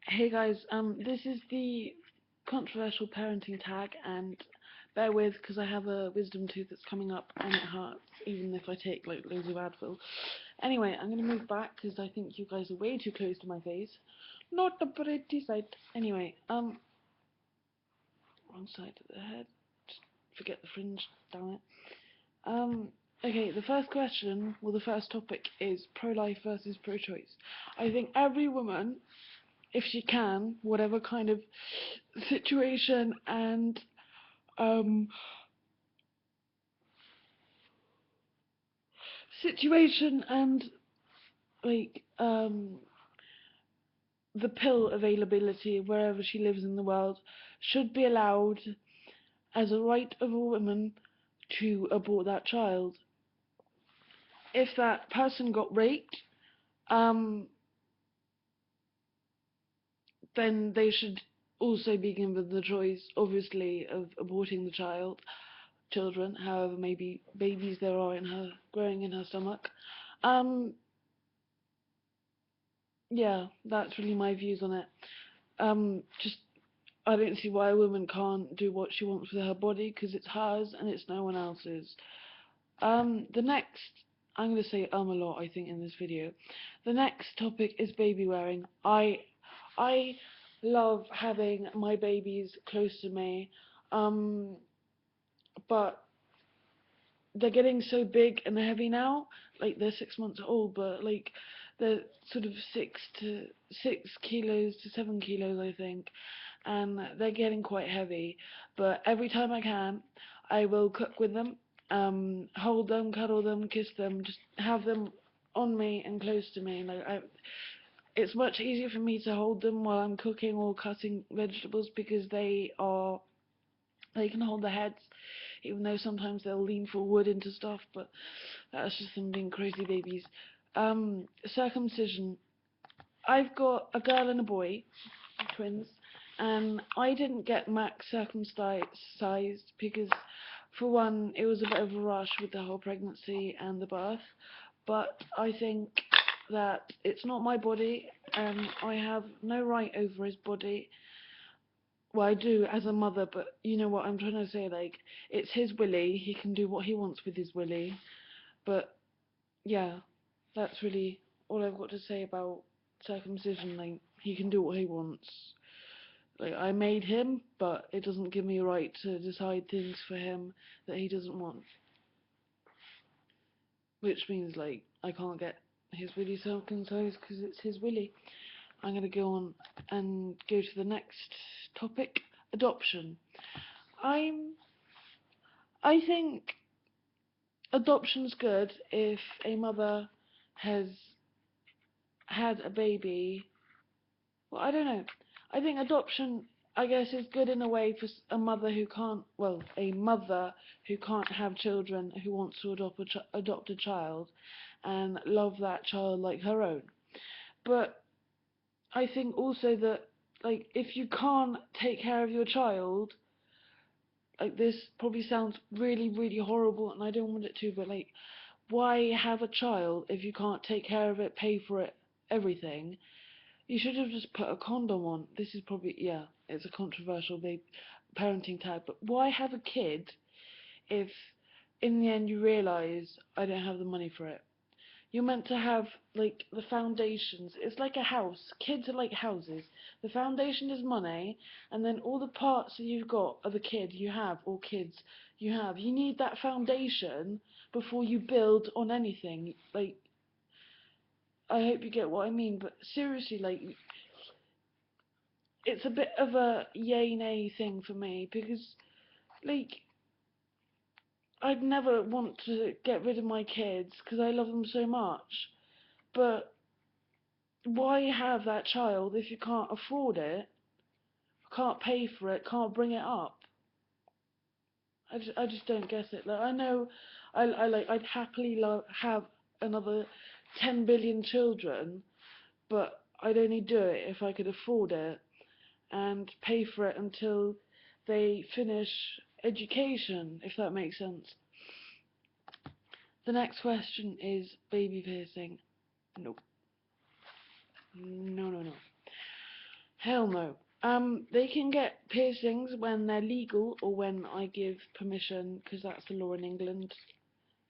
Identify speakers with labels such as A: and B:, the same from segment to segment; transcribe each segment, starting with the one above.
A: Hey guys, this is the controversial parenting tag, and bear with because I have a wisdom tooth that's coming up and it hurts even if I take like loads of Advil. Anyway, I'm gonna move back because I think you guys are way too close to my face. Not the pretty side. Anyway, wrong side of the head. Just forget the fringe, damn it. Okay, the first question, well the first topic is pro-life versus pro-choice. I think every woman, if she can, whatever kind of situation and um situation and like the pill availability wherever she lives in the world should be allowed as a right of a woman to abort that child. If that person got raped, um then they should also be given the choice, obviously, of aborting the children, however maybe babies there are in her growing in her stomach. Um, yeah, that's really my views on it. Just I don't see why a woman can't do what she wants with her body because it's hers and it's no one else's. The next, I'm gonna say a lot, I think, in this video. The next topic is baby wearing. I love having my babies close to me, but they're getting so big and heavy now. Like they're 6 months old, but like they're sort of 6 kilos to 7 kilos, I think, and they're getting quite heavy. But every time I can, I will cook with them, hold them, cuddle them, kiss them, just have them on me and close to me. It's much easier for me to hold them while I'm cooking or cutting vegetables because they can hold their heads, even though sometimes they'll lean forward into stuff, but that's just them being crazy babies. Circumcision. I've got a girl and a boy, twins, and I didn't get max circumcised because, for one, it was a bit of a rush with the whole pregnancy and the birth, but I think that it's not my body, and I have no right over his body. Well, I do as a mother, but you know what I'm trying to say, like, it's his willy, he can do what he wants with his willy, but yeah, that's really all I've got to say about circumcision. Like, he can do what he wants. Like, I made him, but it doesn't give me a right to decide things for him that he doesn't want, which means, like, I can't get his willy circumcised because it's his willy. I'm going to go on and go to the next topic, adoption. I'm I think adoption's good if a mother has had a baby. Well, I don't know. I think adoption, I guess, is good in a way for a mother who can't, well, a mother who can't have children who wants to adopt a child and love that child like her own. But I think also that, like, if you can't take care of your child, like, this probably sounds really, really horrible and I don't want it to, but like, why have a child if you can't take care of it, pay for it, everything? You should have just put a condom on. This is probably, yeah, it's a controversial parenting tag, but why have a kid if in the end you realise I don't have the money for it? You're meant to have, like, the foundations. It's like a house. Kids are like houses. The foundation is money, and then all the parts that you've got are the kid you have, or kids you have. You need that foundation before you build on anything. Like, I hope you get what I mean, but seriously, like, it's a bit of a yay nay thing for me, because, like, I'd never want to get rid of my kids, because I love them so much, but why have that child if you can't afford it, can't pay for it, can't bring it up? I just don't get it. Like, I know, I'd happily have another 10 billion children, but I'd only do it if I could afford it and pay for it until they finish education, if that makes sense. The next question is baby piercing. Nope. No, no, no. Hell no. They can get piercings when they're legal or when I give permission, because that's the law in England,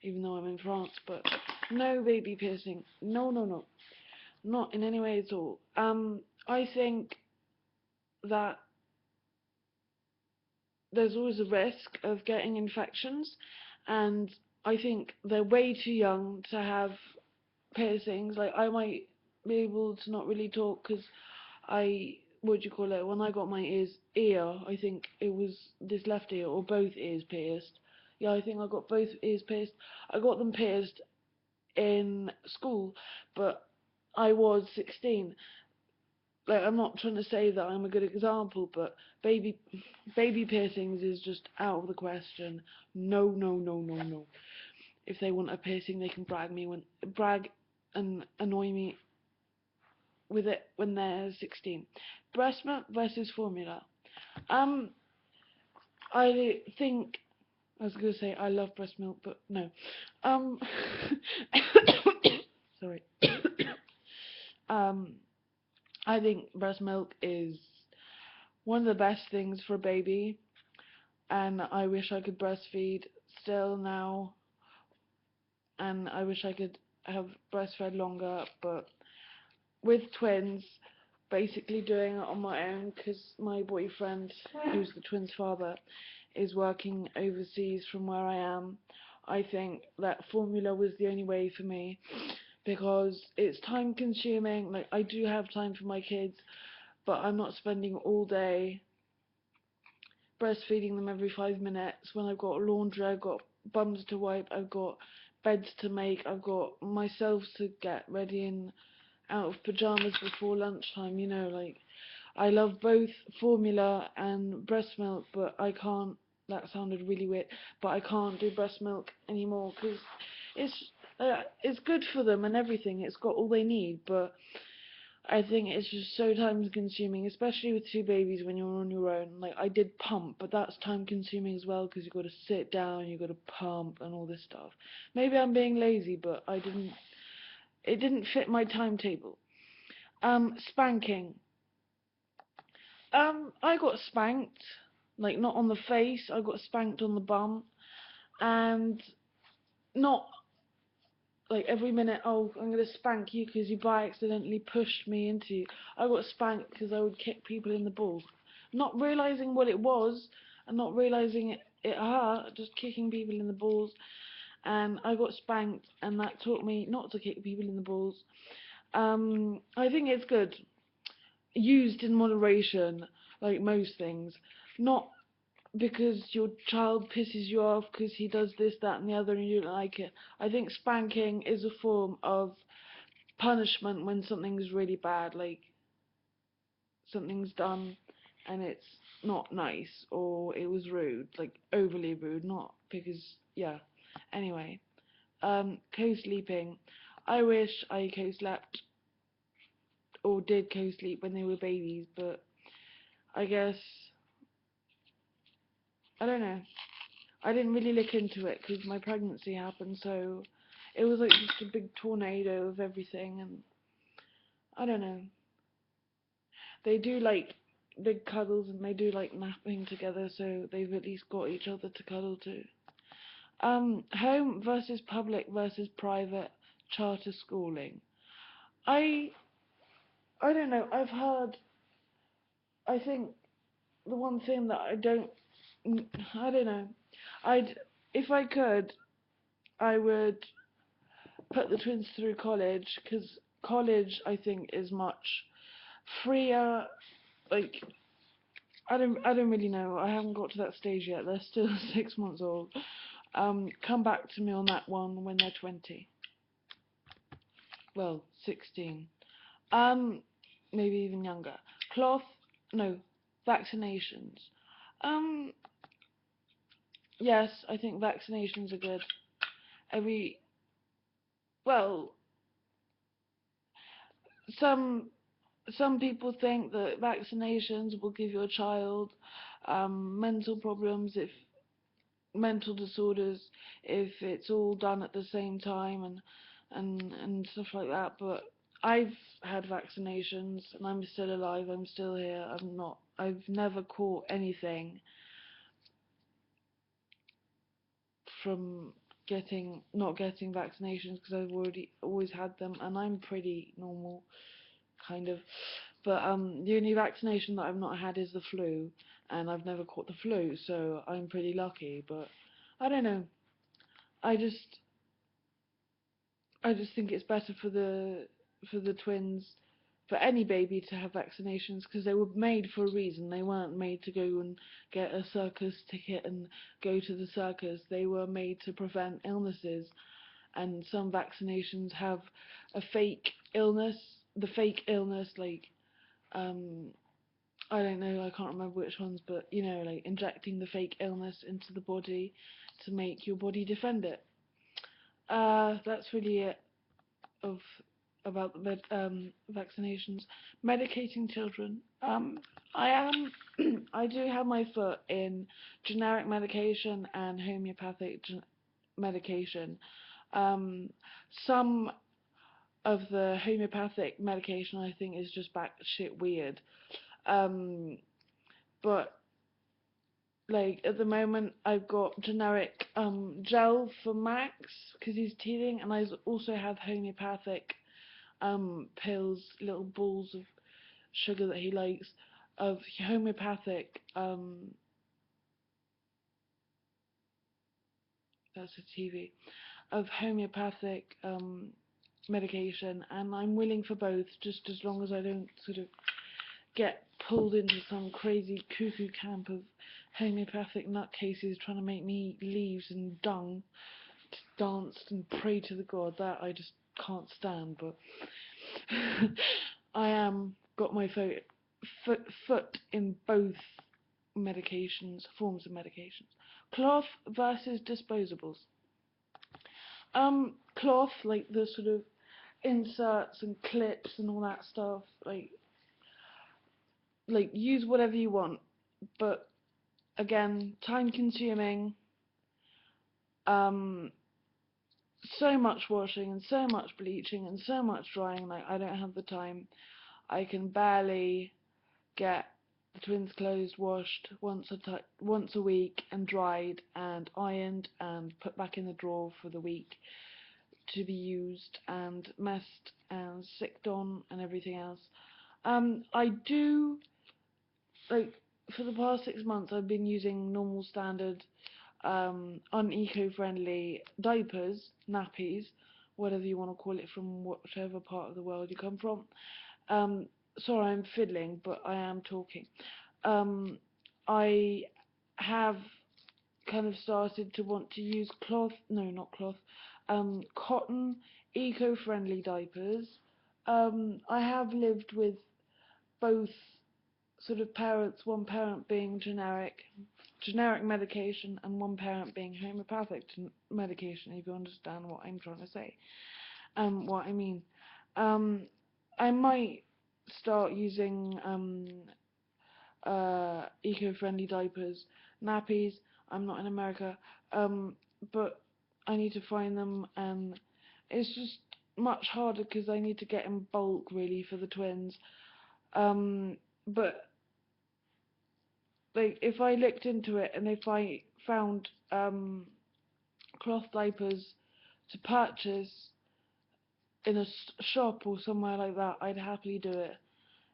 A: even though I'm in France. But no baby piercing. No, no, no. Not in any way at all. I think that there's always a risk of getting infections, and I think they're way too young to have piercings. Like, I might be able to not really talk because what do you call it, when I got my ear, I think it was this left ear, or both ears pierced. Yeah, I think I got both ears pierced. I got them pierced in school, but I was 16. Like, I'm not trying to say that I'm a good example, but baby piercings is just out of the question. No, no, no, no, no. If they want a piercing, they can brag and annoy me with it when they're 16. Breast milk versus formula. I think I was gonna say I love breast milk, but no. Sorry. um, I think breast milk is one of the best things for a baby, and I wish I could breastfeed still now, and I wish I could have breastfed longer, but with twins, basically doing it on my own because my boyfriend, who's the twins' father, is working overseas from where I am. I think that formula was the only way for me because it's time consuming. Like, I do have time for my kids, but I'm not spending all day breastfeeding them every 5 minutes when I've got laundry, I've got bums to wipe, I've got beds to make, I've got myself to get ready and out of pajamas before lunchtime. Like, I love both formula and breast milk, but I can't, that sounded really weird, but I can't do breast milk anymore because it's good for them and everything, it's got all they need, but I think it's just so time consuming, especially with two babies when you're on your own. Like, I did pump, but that's time consuming as well because you've got to sit down, you've got to pump and all this stuff. Maybe I'm being lazy, but it didn't fit my timetable. Spanking. I got spanked, like, not on the face, I got spanked on the bum, and not like every minute, oh, I'm gonna spank you because you by accidentally pushed me into you. I got spanked because I would kick people in the balls, not realizing what it was, and not realizing it hurt, just kicking people in the balls, and I got spanked, and that taught me not to kick people in the balls. I think it's good, used in moderation, like most things, not because your child pisses you off because he does this, that, and the other, and you don't like it. I think spanking is a form of punishment when something's really bad, like something's done and it's not nice, or it was rude, like overly rude, not because, yeah. Anyway, co-sleeping. I wish I co-slept or did co-sleep when they were babies, but I guess, I don't know. I didn't really look into it because my pregnancy happened, so it was like just a big tornado of everything, and I don't know. They do like big cuddles and they do like napping together, so they've at least got each other to cuddle to. Home versus public versus private charter schooling. I I don't know. I think the one thing that I don't know. If I could, I would put the twins through college because college, I think, is much freer. Like, I don't really know. I haven't got to that stage yet. They're still 6 months old. Come back to me on that one when they're 20. Well, 16. Maybe even younger. Cloth, no, vaccinations. Um, yes, I think vaccinations are good. Every, well, some some people think that vaccinations will give your child mental problems, if mental disorders, if it's all done at the same time, and stuff like that, but I've had vaccinations and I'm still alive. I'm still here. I've never caught anything from not getting vaccinations because I've always had them, and I'm pretty normal, kind of. But the only vaccination that I've not had is the flu, and I've never caught the flu, so I'm pretty lucky. But I don't know. I just I just think it's better for the twins, for any baby to have vaccinations because they were made for a reason. They weren't made to go and get a circus ticket and go to the circus. They were made to prevent illnesses, and some vaccinations have a fake illness. The fake illness, like I don't know, I can't remember which ones, but like injecting the fake illness into the body to make your body defend it. That's really it of about the vaccinations. Medicating children. I do have my foot in generic medication and homeopathic medication. Some of the homeopathic medication I think is just batshit weird. But like at the moment I've got generic gel for Max because he's teething, and I also have homeopathic pills, little balls of sugar that he likes, of homeopathic that's a TV, of homeopathic medication, and I'm willing for both, just as long as I don't sort of get pulled into some crazy cuckoo camp of homeopathic nutcases trying to make me eat leaves and dung to dance and pray to the god. That I just can't stand. But I am got my foot in both forms of medications. Cloth versus disposables. Cloth, like the sort of inserts and clips and all that stuff, like use whatever you want, but again, time consuming, so much washing and so much bleaching and so much drying, like I don't have the time. I can barely get the twins' clothes washed once a week and dried and ironed and put back in the drawer for the week to be used and messed and sicked on and everything else. I do, like, for the past 6 months I've been using normal standard uneco-friendly diapers, nappies, whatever you want to call it, from whichever part of the world you come from. Sorry, I'm fiddling, but I am talking. I have kind of started to want to use cotton eco-friendly diapers. I have lived with both sort of parents, one parent being generic medication and one parent being homeopathic medication, if you understand what I'm trying to say, what I mean. I might start using eco-friendly diapers, nappies. I'm not in America, but I need to find them, and it's just much harder because I need to get in bulk really for the twins. But like if I looked into it and if I found cloth diapers to purchase in a shop or somewhere like that, I'd happily do it.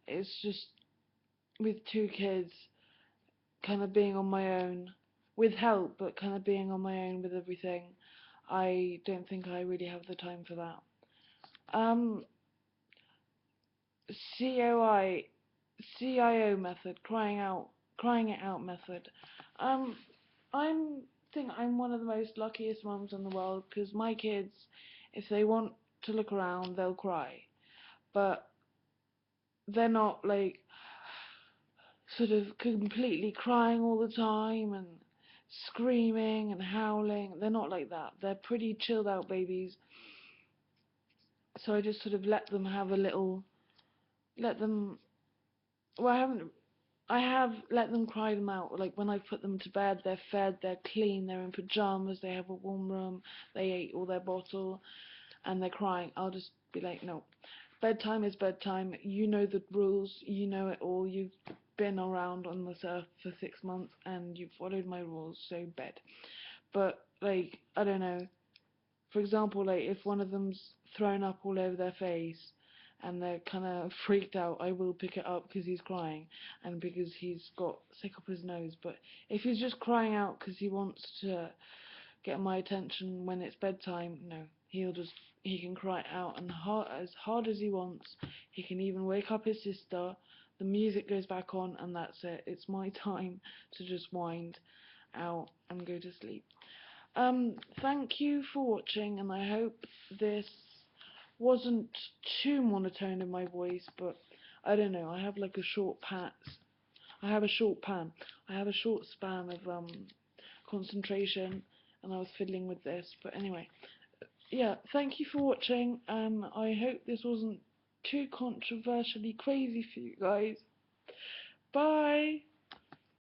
A: It's just with 2 kids, kind of being on my own, with help, but kind of being on my own with everything, I don't think I really have the time for that. CIO method, crying it out method. I think I'm one of the most luckiest mums in the world because my kids, if they want to look around, they'll cry, but they're not like sort of completely crying all the time and screaming and howling. They're not like that. They're pretty chilled out babies. So I just sort of let them have a little, let them, well, I have let them cry them out. Like when I put them to bed, they're fed, they're clean, they're in pajamas, they have a warm room, they ate all their bottle, and they're crying. I'll just be like, no. Bedtime is bedtime. You know the rules. You know it all. You've been around on this earth for 6 months and you've followed my rules, so bed. But, like, I don't know. For example, like, if one of them's thrown up all over their face and they're kind of freaked out, I will pick it up because he's crying and because he's got sick up his nose. But if he's just crying out because he wants to get my attention when it's bedtime, no. He can cry out and as hard as he wants. He can even wake up his sister. The music goes back on and that's it. It's my time to just wind out and go to sleep. Thank you for watching, and I hope this wasn't too monotone in my voice, but I don't know, I have like a short I have a short span of concentration, and I was fiddling with this, but anyway, yeah, thank you for watching, I hope this wasn't too controversially crazy for you guys. Bye!